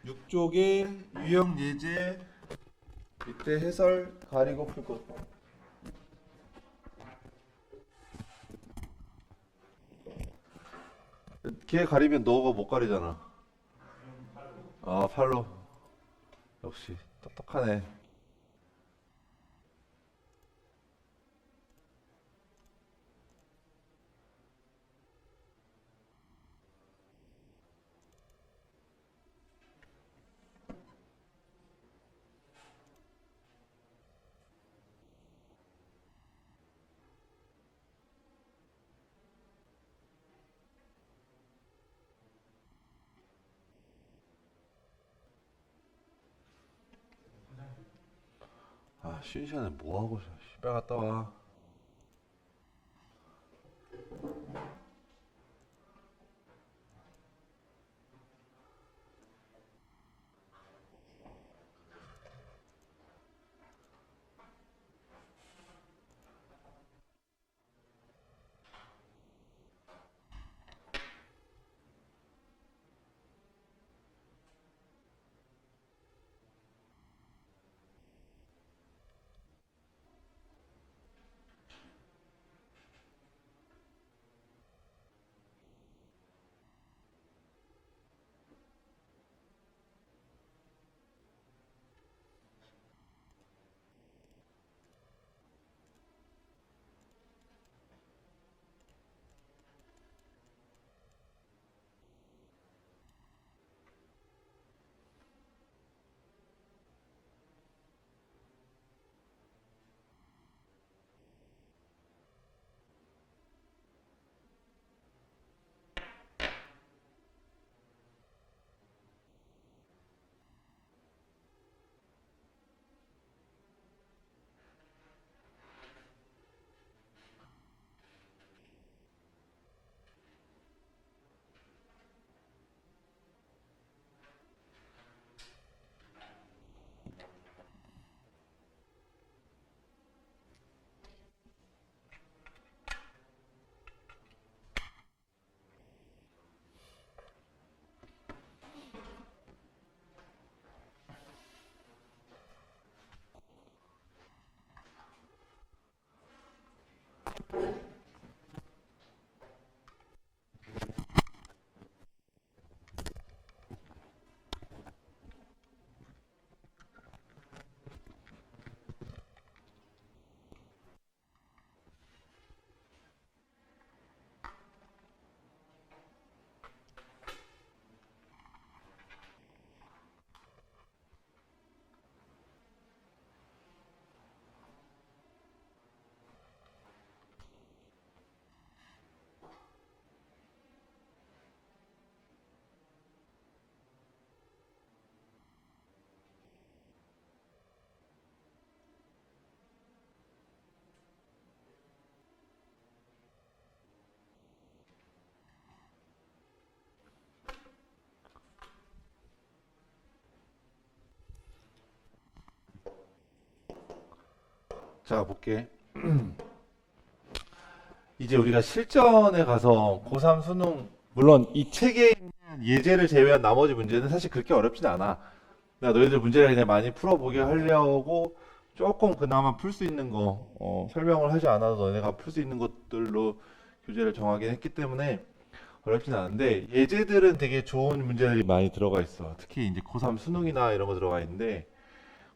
6쪽에 유형 예제 밑에 해설 가리고 풀고. 걔 가리면 너가 못 가리잖아. 아, 팔로. 역시 똑똑하네. 아, 쉬는 시간에 뭐 하고 있어? 씨발 갔다 와. 자, 볼게. 이제 우리가 실전에 가서 고3 수능, 물론 이 책에 있는 예제를 제외한 나머지 문제는 사실 그렇게 어렵진 않아. 내가 너희들 문제를 그냥 많이 풀어보게 하려고 조금 그나마 풀 수 있는 거 설명을 하지 않아도 너네가 풀 수 있는 것들로 교재를 정하긴 했기 때문에 어렵진 않은데, 예제들은 되게 좋은 문제들이 많이 들어가 있어. 특히 이제 고3 수능이나 이런 거 들어가 있는데,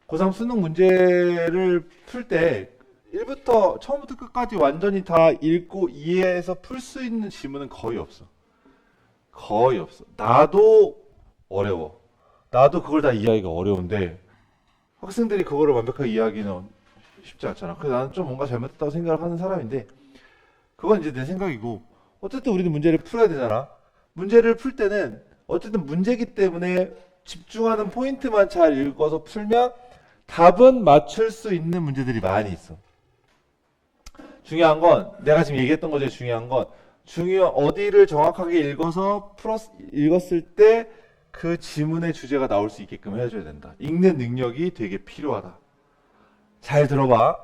고3 수능 문제를 풀 때 1부터 처음부터 끝까지 완전히 다 읽고 이해해서 풀 수 있는 지문은 거의 없어. 거의 없어. 나도 어려워. 나도 그걸 다 이해하기가 어려운데 학생들이 그거를 완벽하게 이해하기는 쉽지 않잖아. 그래서 나는 좀 뭔가 잘못했다고 생각을 하는 사람인데, 그건 이제 내 생각이고, 어쨌든 우리는 문제를 풀어야 되잖아. 문제를 풀 때는 어쨌든 문제기 때문에 집중하는 포인트만 잘 읽어서 풀면 답은 맞출 수 있는 문제들이 많이 있어. 중요한 건, 내가 지금 얘기했던 것 중에 중요한 건, 어디를 정확하게 읽었을 때 그 지문의 주제가 나올 수 있게끔 해줘야 된다. 읽는 능력이 되게 필요하다. 잘 들어봐.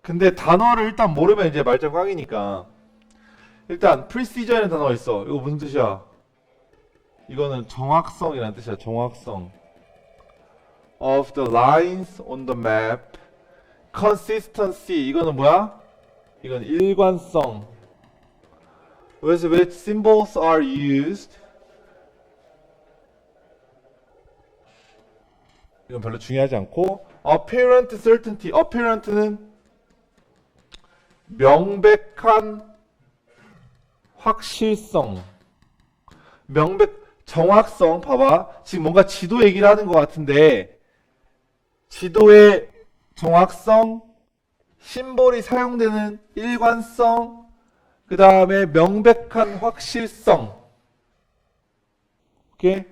근데 단어를 일단 모르면 이제 말짱 꽝이니까. 일단 precision이라는 단어가 있어. 이거 무슨 뜻이야? 이거는 정확성이라는 뜻이야. 정확성. of the lines on the map. consistency. 이거는 뭐야? 이건 일관성. with which symbols are used. 이건 별로 중요하지 않고 apparent certainty. apparent는 명백한 확실성. 정확성. 봐봐. 지금 뭔가 지도 얘기를 하는 것 같은데 지도의 정확성, 심볼이 사용되는 일관성, 그 다음에 명백한 확실성. 오케이?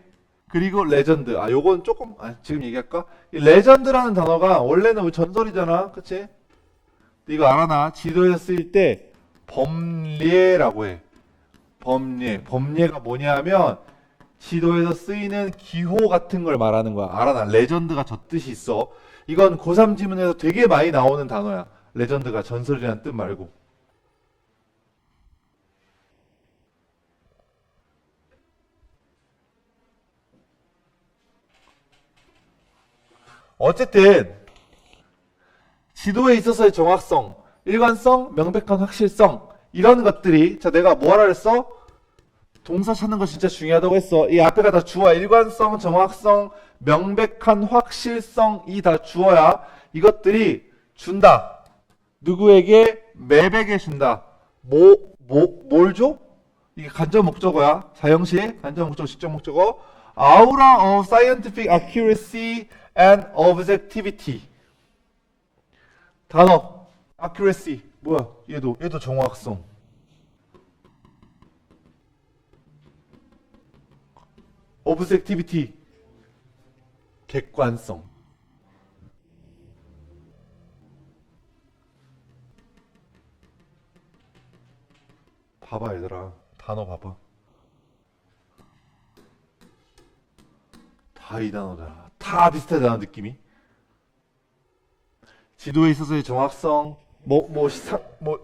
그리고 레전드. 요건 조금 지금 얘기할까? 이 레전드라는 단어가 원래는 전설이잖아. 그치? 이거 알아나? 지도에서 쓰일 때 범례라고 해. 범례가 뭐냐 하면 지도에서 쓰이는 기호 같은 걸 말하는 거야. 알아나? 레전드가 저 뜻이 있어. 이건 고3 지문에서 되게 많이 나오는 단어야. 레전드가 전설이라는 뜻 말고. 어쨌든 지도에 있어서의 정확성, 일관성, 명백한 확실성 이런 것들이 자 내가 뭐하라 그랬어? 동사 찾는 거 진짜 중요하다고 했어. 이 앞에가 다 주어야. 일관성, 정확성, 명백한 확실성 이 다 주어야. 이것들이 준다. 누구에게? 맵에게 준다. 뭘 줘? 이게 간접 목적어야. 사형식, 간접 목적어, 직접 목적어. Aura of scientific accuracy and objectivity. 단어 accuracy 뭐야? 얘도 정확성. objectivity 객관성. 봐봐 얘들아. 단어 봐봐. 다 이 단어잖아. 다 비슷하잖아 느낌이. 지도에 있어서의 정확성,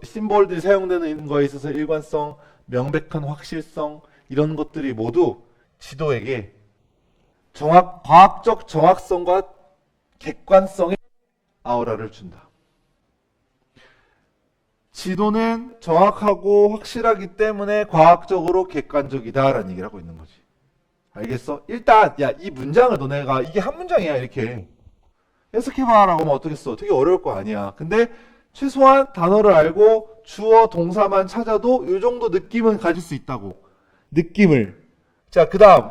심볼들이 사용되는 거에 있어서 일관성, 명백한 확실성 이런 것들이 모두 지도에게 과학적 정확성과 객관성의 아우라를 준다. 지도는 정확하고 확실하기 때문에 과학적으로 객관적이다라는 얘기를 하고 있는 거지. 알겠어? 일단 이 문장을 너네가 이게 한 문장이야 이렇게 해석해봐라고 하면 어떻겠어? 되게 어려울 거 아니야. 근데 최소한 단어를 알고 주어 동사만 찾아도 이 정도 느낌은 가질 수 있다고. 느낌을. 자, 그 다음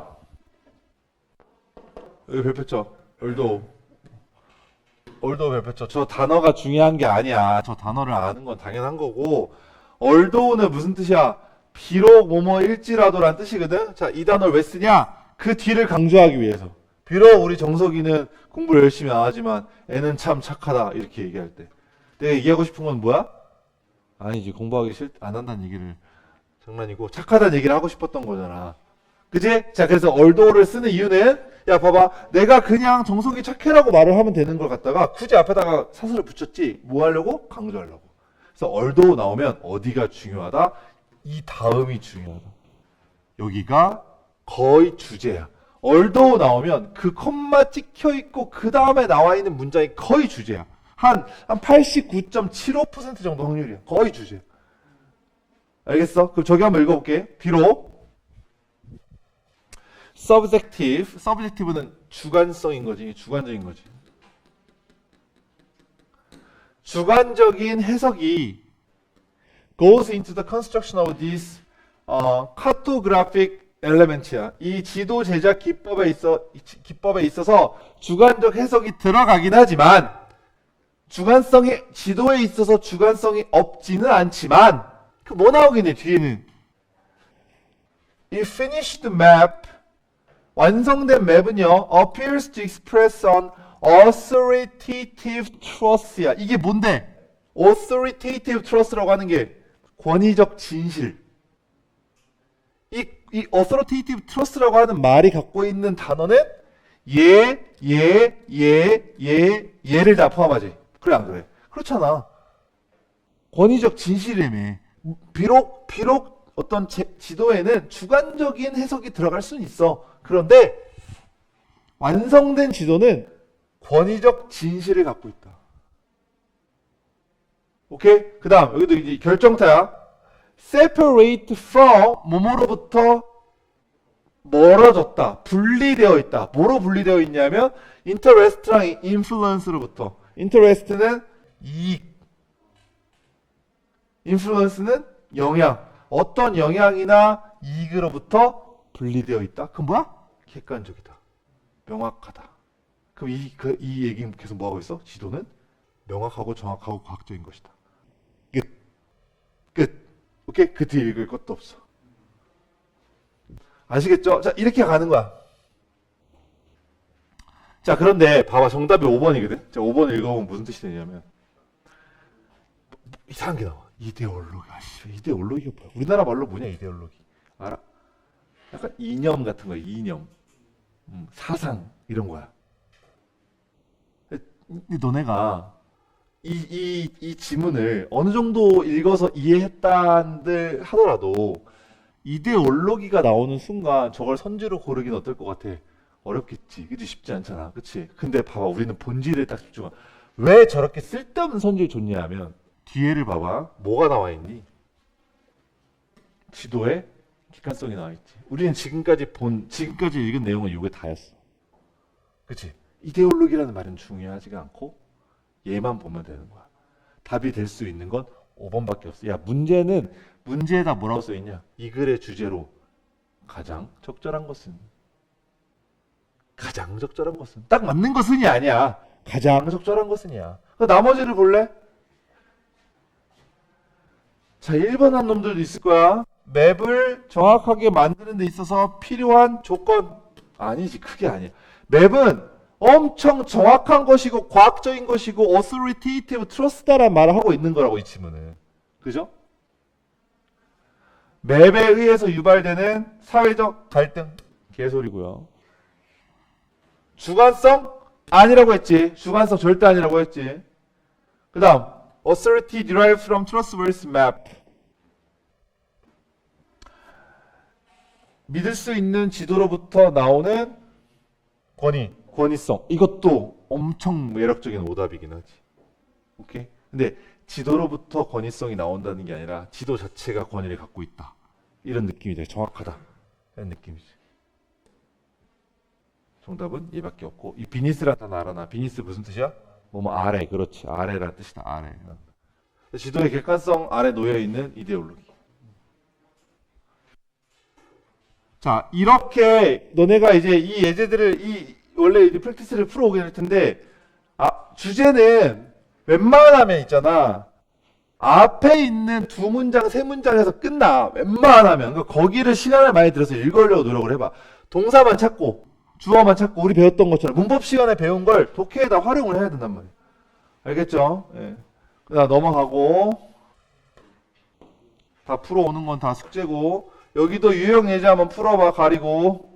여기 별표죠. 얼도 별표죠. 저 단어가 중요한 게 아니야. 저 단어를 아는 건 당연한 거고. 얼도는 무슨 뜻이야? 비록 뭐뭐일지라도란 뜻이거든. 자, 이 단어를 왜 쓰냐? 그 뒤를 강조하기 위해서. 비록 우리 정석이는 공부를 열심히 안 하지만 애는 참 착하다 이렇게 얘기할 때 내가 얘기하고 싶은 건 뭐야? 아니지, 공부하기 안 한다는 얘기를, 장난이고 착하다는 얘기를 하고 싶었던 거잖아. 그지? 자, 그래서 얼도를 쓰는 이유는 야 봐봐, 내가 그냥 정석이 착해라고 말을 하면 되는 걸 갖다가 굳이 앞에다가 사설을 붙였지. 뭐 하려고? 강조하려고. 그래서 얼도 나오면 어디가 중요하다? 이 다음이 중요하다. 여기가 거의 주제야. 얼도 나오면 그 콤마 찍혀 있고 그 다음에 나와 있는 문장이 거의 주제야. 한 89.75% 정도 확률이야. 거의 주제. 알겠어? 그럼 저기 한번 읽어볼게. 비록 subjective는 주관성인 거지. 주관적인 거지. 주관적인 해석이 goes into the construction of this cartographic elements야. 이 지도 제작 기법에 있어서 주관적 해석이 들어가긴 하지만 지도에 있어서 주관성이 없지는 않지만 그 뭐 나오긴 해 뒤에는. 이 finished map 완성된 맵은요 appears to express an authoritative trust야. 이게 뭔데? authoritative trust라고 하는 게 권위적 진실. 이 authoritative trust라고 하는 말이 갖고 있는 단어는 얘를 다 포함하지. 그래 안 그래? 그렇잖아. 권위적 진실이라며. 비록 어떤 지도에는 주관적인 해석이 들어갈 수는 있어. 그런데 완성된 지도는 권위적 진실을 갖고 있다. 오케이? 그 다음 여기도 이제 결정타야. separate from 뭐뭐로부터 멀어졌다. 분리되어 있다. 뭐로 분리되어 있냐면 interest랑 influence로부터. interest는 이익, influence는 영향. 어떤 영향이나 이익으로부터 분리되어 있다. 그건 뭐야? 객관적이다. 명확하다. 그럼 이 얘기는 계속 뭐하고 있어? 지도는 명확하고 정확하고 과학적인 것이다. 끝. 끝. 오케이? 그 뒤에 읽을 것도 없어. 아시겠죠? 자, 이렇게 가는 거야. 자, 그런데 봐봐. 정답이 5번이거든? 자, 5번 읽어보면 무슨 뜻이 되냐면 이상한 게 나와. 이데올로기. 아씨, 이데올로기가 뭐야? 우리나라 말로 뭐냐, 이데올로기. 알아? 약간 이념 같은 거야, 이념. 사상, 이런 거야. 근데 너네가 이 지문을 어느 정도 읽어서 이해했다들 하더라도 이데올로기가 나오는 순간 저걸 선지로 고르기는 어떨 것 같아? 어렵겠지. 그치? 쉽지 않잖아. 그치? 근데 봐봐. 우리는 본질에 딱 집중하. 왜 저렇게 쓸데없는 선지를 줬냐 하면 뒤에를 봐봐. 뭐가 나와 있니? 지도에 객관성이 나와 있지. 우리는 지금까지 읽은 내용은 이게 다였어. 그치? 이데올로기라는 말은 중요하지가 않고 얘만 보면 되는 거야. 답이 될 수 있는 건 5번밖에 없어. 야, 문제에다 뭐라고 써있냐? 이 글의 주제로 가장 적절한 것은 딱 맞는 것은이 아니야. 가장 적절한 것은이야. 나머지를 볼래? 자, 1번 한 놈들도 있을 거야. 맵을 정확하게 만드는 데 있어서 필요한 조건. 아니지, 그게 아니야. 맵은 엄청 정확한 것이고 과학적인 것이고 authoritative trust다라는 말을 하고 있는 거라고, 이 지문은. 그죠? 맵에 의해서 유발되는 사회적 갈등. 개소리고요. 주관성? 아니라고 했지. 주관성 절대 아니라고 했지. 그 다음 authority derived from trustworthy map. 믿을 수 있는 지도로부터 나오는 권위성. 이것도 엄청 매력적인 오답이긴 하지. 오케이? 근데 지도로부터 권위성이 나온다는 게 아니라 지도 자체가 권위를 갖고 있다. 이런 느낌이 되게 정확하다. 이런 느낌이지. 정답은 얘밖에 없고, 이 비니스란 단어 알아나? 비니스 무슨 뜻이야? 뭐뭐 아래. 그렇지. 아래란 뜻이다. 아래. 지도의 객관성 아래 놓여있는 이데올로기. 자, 이렇게 너네가 이제 이 예제들을 원래 이제 프랙티스를 풀어오게 될 텐데, 주제는 웬만하면 있잖아. 앞에 있는 두 문장, 세 문장에서 끝나. 웬만하면. 그러니까 거기를 시간을 많이 들여서 읽으려고 노력을 해봐. 동사만 찾고, 주어만 찾고, 우리 배웠던 것처럼 문법 시간에 배운 걸 독해에다 활용을 해야 된단 말이야. 알겠죠? 예. 그다음 넘어가고, 다 풀어오는 건 다 숙제고, 여기도 유형 예제 한번 풀어봐, 가리고.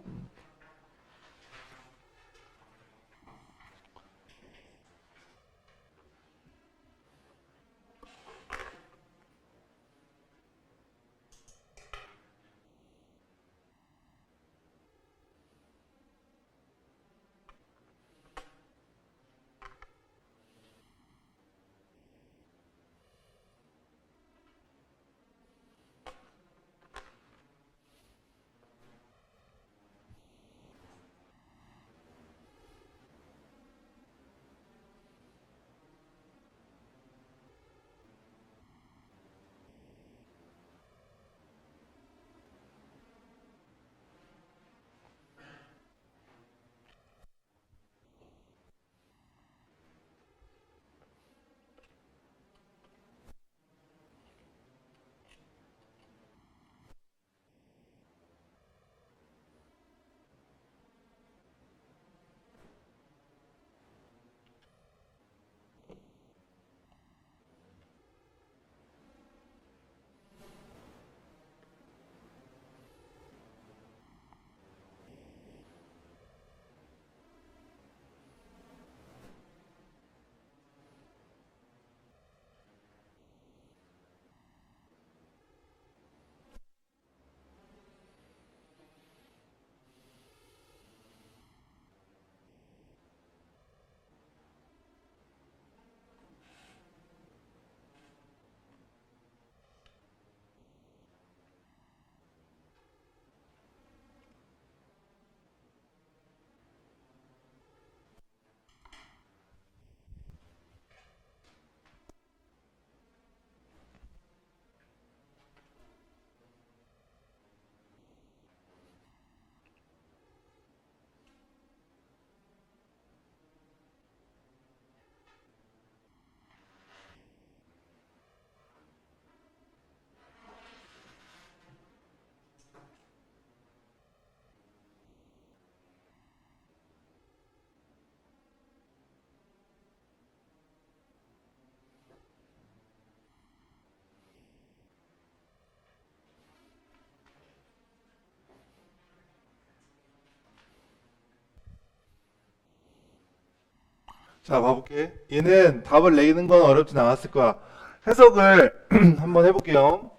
자, 봐볼게. 얘는 답을 내는 건 어렵진 않았을 거야. 해석을 한번 해볼게요.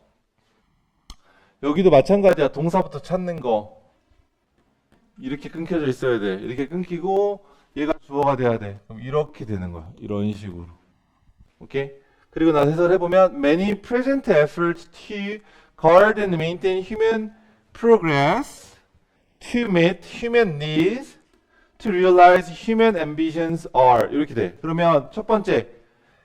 여기도 마찬가지야. 동사부터 찾는 거. 이렇게 끊겨져 있어야 돼. 이렇게 끊기고 얘가 주어가 돼야 돼. 그럼 이렇게 되는 거야. 이런 식으로. 오케이? 그리고 나서 해설해보면 Many present efforts to guard and maintain human progress, to meet human needs, to realize human ambitions are 이렇게 돼. 그러면 첫 번째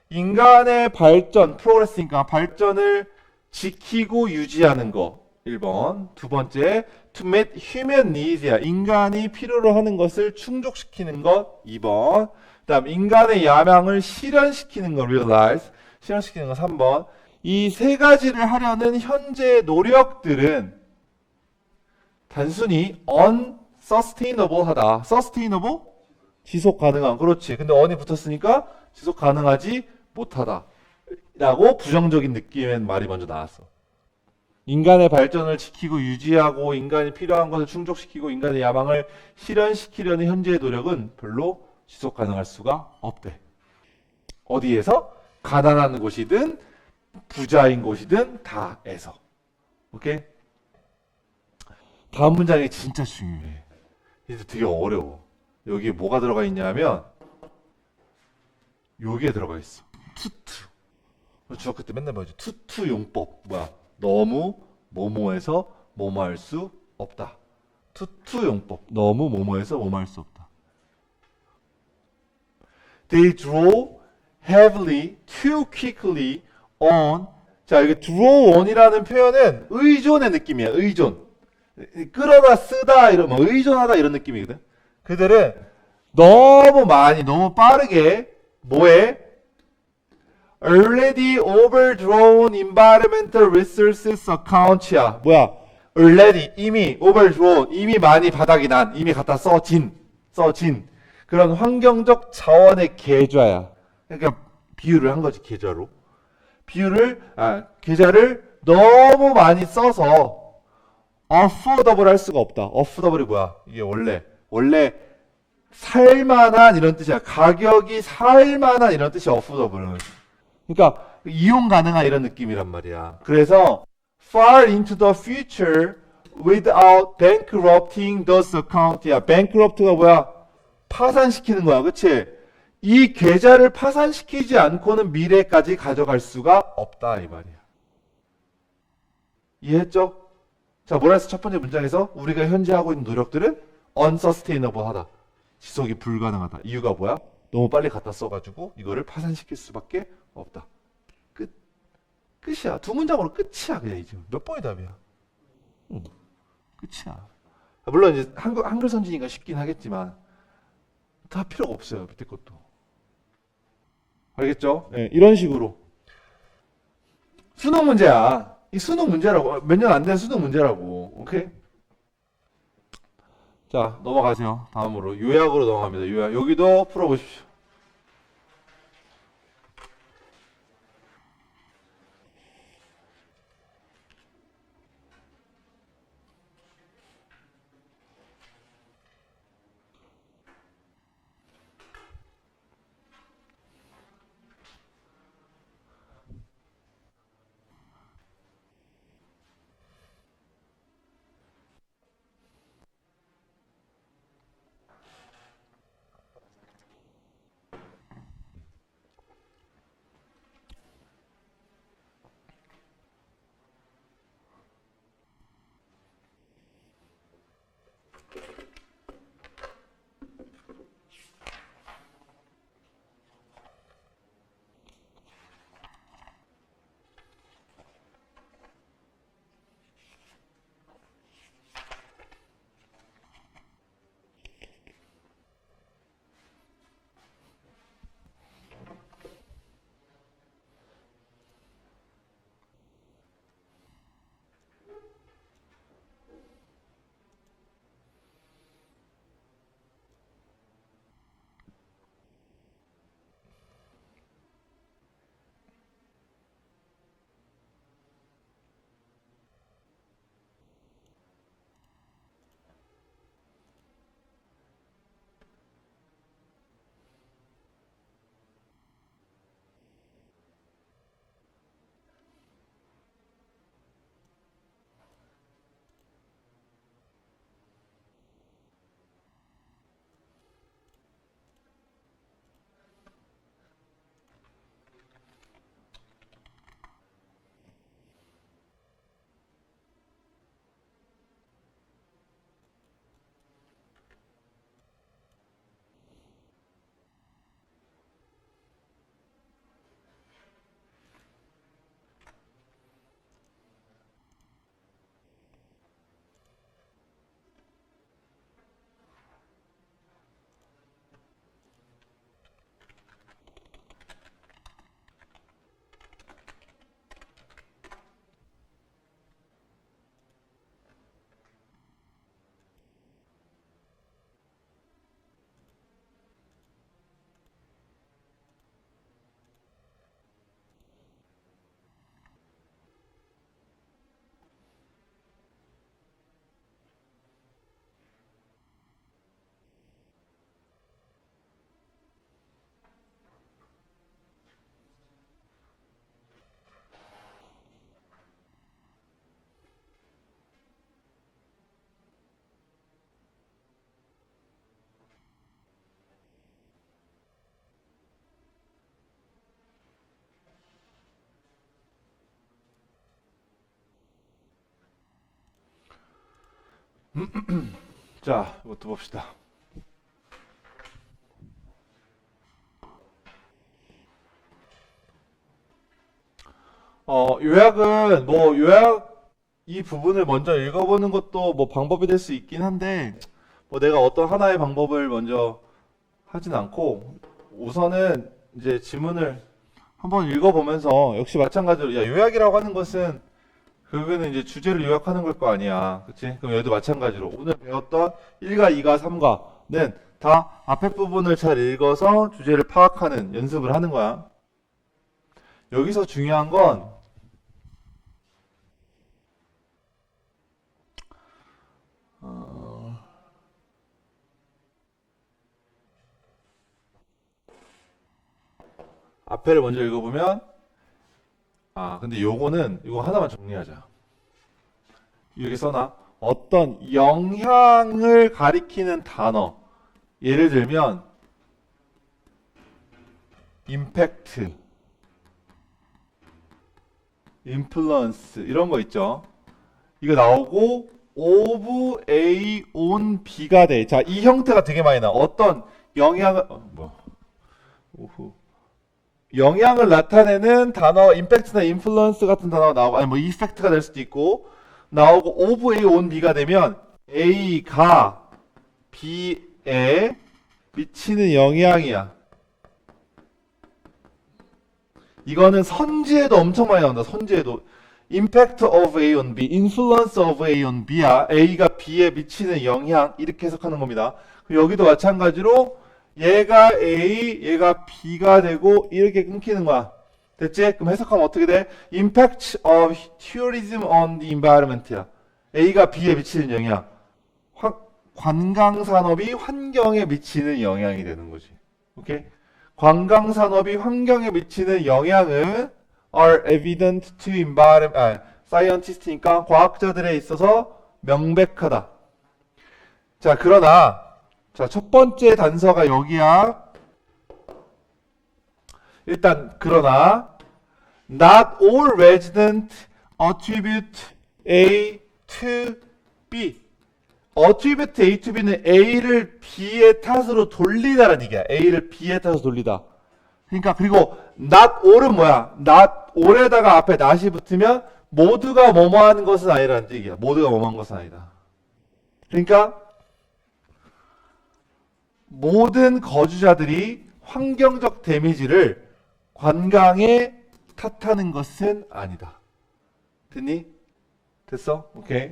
인간의 발전, 프로그레스니까 발전을 지키고 유지하는 거 1번. 두 번째 to meet human needs야. 인간이 필요로 하는 것을 충족시키는 것 2번. 그 다음 인간의 야망을 실현시키는 거 realize 실현시키는 거 3번. 이 세 가지를 하려는 현재의 노력들은 단순히 unsustainable 하다. sustainable? 지속 가능한. 그렇지. 근데 on이 붙었으니까 지속 가능하지 못하다. 라고 부정적인 느낌의 말이 먼저 나왔어. 인간의 발전을 지키고 유지하고 인간이 필요한 것을 충족시키고 인간의 야망을 실현시키려는 현재의 노력은 별로 지속 가능할 수가 없대. 어디에서? 가난한 곳이든 부자인 곳이든 다에서. 오케이? 다음 문장이 진짜 중요해. 이게 되게 어려워. 여기에 뭐가 들어가 있냐면 여기에 들어가 있어. 투투. 중학교 때 맨날 뭐지? 투투 용법. 뭐야? 너무 뭐뭐해서 뭐뭐할 수 없다. 투투 용법. 너무 뭐뭐해서 뭐뭐할 수 없다. They draw heavily, too quickly on. 자, 이게 draw on이라는 표현은 의존의 느낌이야. 의존. 끌어다 쓰다 이런 뭐 의존하다 이런 느낌이거든. 그들은 너무 많이 너무 빠르게 뭐에 already overdrawn environmental resources account야. 뭐야? already 이미 overdrawn 이미 많이 바닥이 난 이미 갖다 써진 그런 환경적 자원의 계좌야. 그러니까 비유를 한 거지 계좌로. 계좌를 너무 많이 써서 affordable 할 수가 없다. affordable이 뭐야? 이게 원래 살만한 이런 뜻이야. 가격이 살만한 이런 뜻이 affordable. 그러니까 이용 가능한 이런 느낌이란 말이야. 그래서 far into the future without bankrupting those account야. bankrupt가 뭐야? 파산시키는 거야. 그치? 이 계좌를 파산시키지 않고는 미래까지 가져갈 수가 없다 이 말이야. 이해했죠? 자, 뭐라 했어? 첫 번째 문장에서 우리가 현재 하고 있는 노력들은 unsustainable 하다. 지속이 불가능하다. 이유가 뭐야? 너무 빨리 갖다 써가지고 이거를 파산시킬 수밖에 없다. 끝이야. 두 문장으로 끝이야. 그냥 이제 몇 번의 답이야. 끝이야. 물론 이제 한글 선지니까 쉽긴 하겠지만 다 필요가 없어요. 밑에 것도. 알겠죠? 네, 이런 식으로 수능 문제야. 이 수능 문제라고. 몇 년 안 된 수능 문제라고. 오케이? 자, 넘어가세요. 다음으로 요약으로 넘어갑니다. 요약. 여기도 풀어보십시오. 자, 이것도 봅시다. 요약은 뭐 요약 이 부분을 먼저 읽어보는 것도 뭐 방법이 될 수 있긴 한데 뭐 내가 어떤 하나의 방법을 먼저 하진 않고 우선은 이제 지문을 한번 읽어보면서 역시 마찬가지로 야 요약이라고 하는 것은 결국에는 이제 주제를 요약하는 걸 거 아니야. 그치? 그럼 여기도 마찬가지로 오늘 배웠던 1과 2과 3과는 다 앞에 부분을 잘 읽어서 주제를 파악하는 연습을 하는 거야. 여기서 중요한 건 앞에를 먼저 읽어보면 근데 요거는 이거 하나만 정리하자. 여기 써놔. 어떤 영향을 가리키는 단어. 예를 들면 임팩트, 인플루언스 이런 거 있죠. 이거 나오고 of A on B가 돼. 자, 이 형태가 되게 많이 나. 어떤 영향을 영향을 나타내는 단어, 임팩트나 인플루언스 같은 단어가 나오고, 아니 뭐 이펙트가 될 수도 있고, 나오고 of A on B가 되면 A가 B에 미치는 영향이야. 이거는 선지에도 엄청 많이 나온다. 선지에도 impact of A on B, influence of A on B야. A가 B에 미치는 영향 이렇게 해석하는 겁니다. 여기도 마찬가지로 얘가 A, 얘가 B가 되고 이렇게 끊기는 거야. 됐지? 그럼 해석하면 어떻게 돼? Impact of tourism on the environment야. A가 B에 미치는 영향. 관광산업이 환경에 미치는 영향이 되는 거지. 오케이? 관광산업이 환경에 미치는 영향은 are evident to scientist니까 과학자들에 있어서 명백하다. 자, 그러나 자, 첫 번째 단서가 여기야. 일단 그러나 not all residents attribute A to B. attribute A to B는 A를 B의 탓으로 돌리다라는 얘기야. A를 B의 탓으로 돌리다. 그러니까 그리고 not all은 뭐야? not all에다가 앞에 not이 붙으면 모두가 뭐뭐 하는 것은 아니라는 얘기야. 모두가 뭐뭐 하는 것은 아니다. 그러니까 모든 거주자들이 환경적 데미지를 관광에 탓하는 것은 아니다. 됐니? 됐어? 오케이.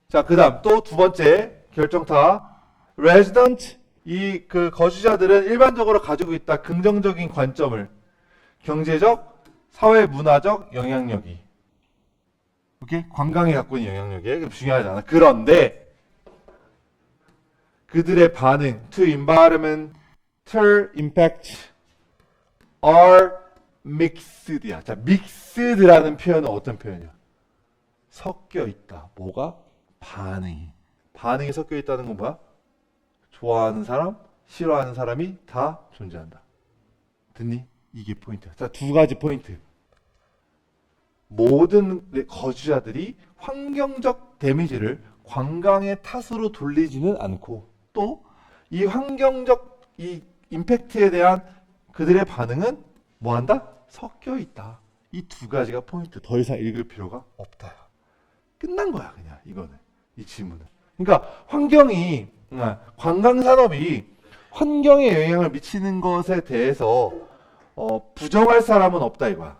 자, 그 다음 또 두 번째 결정타. resident, 이 그 거주자들은 일반적으로 가지고 있다 긍정적인 관점을. 경제적, 사회, 문화적 영향력이. 오케이? 관광이 갖고 있는 영향력이 중요하지 않아. 그런데 그들의 반응 to environmental impact are mixed야. 자, mixed라는 표현은 어떤 표현이야? 섞여 있다. 뭐가? 반응이. 반응이 섞여 있다는 건 뭐야? 좋아하는 사람, 싫어하는 사람이 다 존재한다. 듣니? 이게 포인트야. 자, 두 가지 포인트. 모든 거주자들이 환경적 데미지를 관광의 탓으로 돌리지는 않고 또 이 환경적 이 임팩트에 대한 그들의 반응은 뭐한다? 섞여 있다. 이 두 가지가 포인트. 더 이상 읽을 필요가 없다. 끝난 거야 그냥 이거는. 이 질문은. 그러니까 환경이 관광산업이 환경에 영향을 미치는 것에 대해서 부정할 사람은 없다 이거야.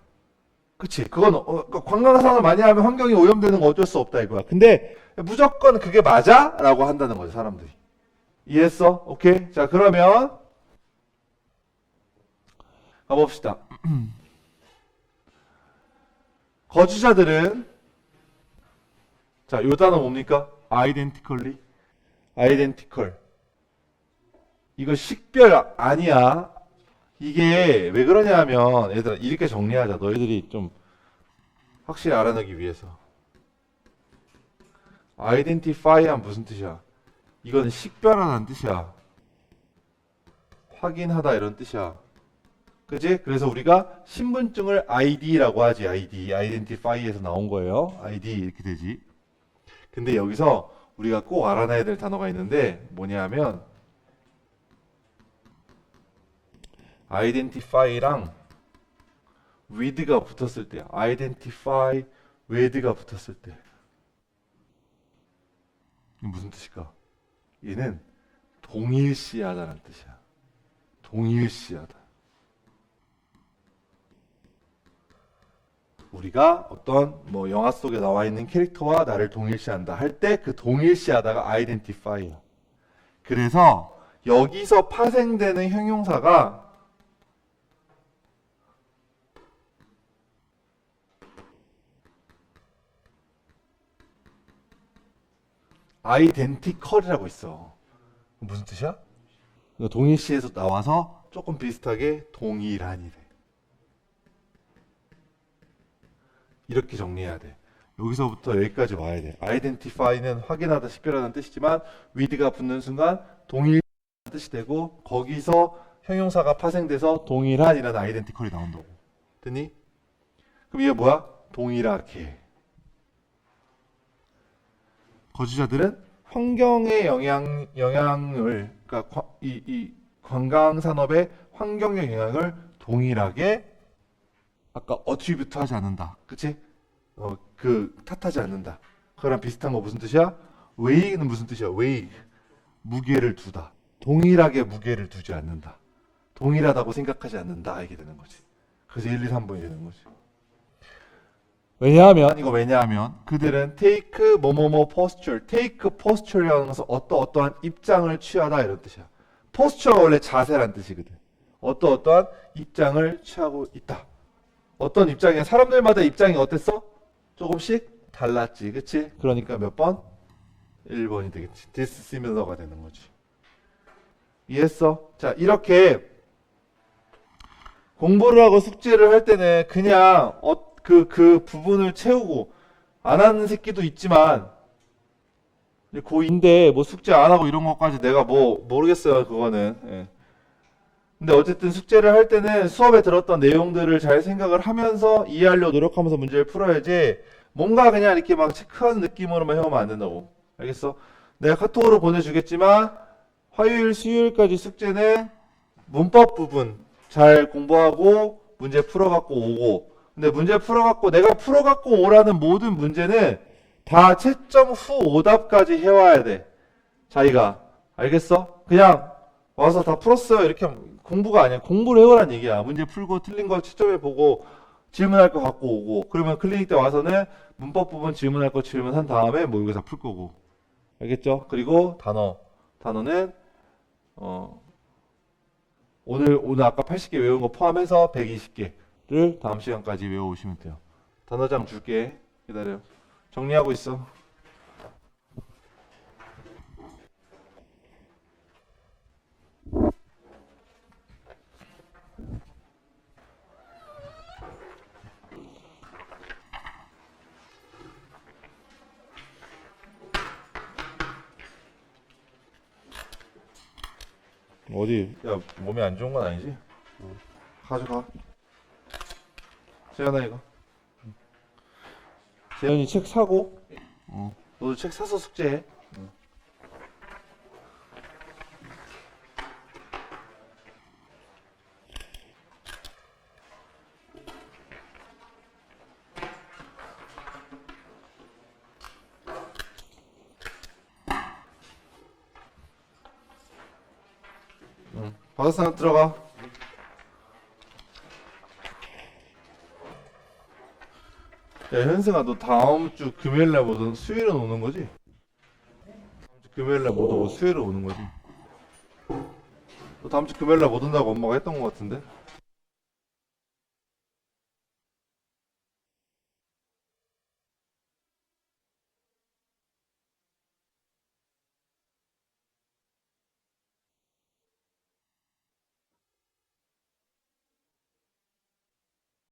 그치? 그건 관광산업 많이 하면 환경이 오염되는 거 어쩔 수 없다 이거야. 근데 무조건 그게 맞아? 라고 한다는 거죠 사람들이. 이해했어? 오케이. 자, 그러면 가봅시다. 거주자들은 자, 요 단어 뭡니까? identically. identical. 이거 식별 아니야. 이게 왜 그러냐면 얘들아 이렇게 정리하자. 너희들이 좀 확실히 알아내기 위해서. identify란 무슨 뜻이야? 이거는 식별하는 뜻이야. 확인하다 이런 뜻이야. 그지? 그래서 우리가 신분증을 ID라고 하지. ID, identify에서 나온 거예요. ID 이렇게 되지. 근데 여기서 우리가 꼭 알아놔야 될 단어가 있는데 뭐냐면 identify랑 with가 붙었을 때, identify with가 붙었을 때 이게 무슨 뜻일까? 얘는 동일시하다는 뜻이야. 동일시하다. 우리가 어떤 뭐 영화 속에 나와 있는 캐릭터와 나를 동일시한다 할 때 그 동일시하다가 identify야. 그래서 여기서 파생되는 형용사가 identical이라고 있어. 무슨 뜻이야? 동일시에서 나와서 조금 비슷하게 동일한이 돼. 이렇게 정리해야 돼. 여기서부터 여기까지 와야 돼. identify는 확인하다, 식별하는 뜻이지만 with가 붙는 순간 동일한 뜻이 되고 거기서 형용사가 파생돼서 동일한이라는 identical이 나온다고. 됐니? 그럼 이게 뭐야? 동일하게. 거주자들은 환경의 영향을, 그러니까 이 관광 산업의 환경의 영향을 동일하게 아까 attribute 하지 않는다. 그치? 탓하지 않는다. 그거랑 비슷한 거 무슨 뜻이야? weigh는 무슨 뜻이야? weigh. 무게를 두다. 동일하게 무게를 두지 않는다. 동일하다고 생각하지 않는다. 이게 되는 거지. 그래서 1, 2, 3번이 되는 거지. 왜냐하면 그들은 take 뭐뭐뭐 posture, take posture라는 것은 어떠한 입장을 취하다 이런 뜻이야. posture가 원래 자세란 뜻이거든. 어떠한 입장을 취하고 있다. 어떤 입장이야? 사람들마다 입장이 어땠어? 조금씩 달랐지, 그치? 그러니까 몇 번? 1번이 되겠지. dissimilar가 되는 거지. 이해했어? 자, 이렇게 공부를 하고 숙제를 할 때는 그냥 그 부분을 채우고 안 하는 새끼도 있지만 고2인데 뭐 숙제 안 하고 이런 것까지 내가 뭐 모르겠어요, 그거는. 예. 근데 어쨌든 숙제를 할 때는 수업에 들었던 내용들을 잘 생각을 하면서 이해하려고 노력하면서 문제를 풀어야지 뭔가 그냥 이렇게 막 체크하는 느낌으로만 해오면 안 된다고. 알겠어? 내가 카톡으로 보내주겠지만 화요일, 수요일까지 숙제는 문법 부분 잘 공부하고 문제 풀어갖고 오고, 근데 문제 풀어갖고 내가 풀어갖고 오라는 모든 문제는 다 채점 후 오답까지 해와야 돼. 자기가. 알겠어? 그냥 와서 다 풀었어요 이렇게 하면 공부가 아니야. 공부를 해오란 얘기야. 문제 풀고 틀린 거 채점해보고 질문할 거 갖고 오고, 그러면 클리닉 때 와서는 문법 부분 질문할 거 질문한 다음에 뭐 여기서 풀 거고. 알겠죠? 그리고 단어는 오늘 아까 80개 외운 거 포함해서 120개를 다음 시간까지 외워오시면 돼요. 단어장 줄게. 기다려. 정리하고 있어. 어디? 야, 몸에 안 좋은 건 아니지? 가져가. 재현아 이거. 재현이 책 사고. 너도 책 사서 숙제해. 받았으면 들어가. 야, 현승아, 너 다음 주 금요일날 못 오는, 수요일은 오는 거지? 다음 주 금요일날 못 오고 수요일은 오는 거지? 너 다음 주 금요일날 못 온다고 엄마가 했던 거 같은데?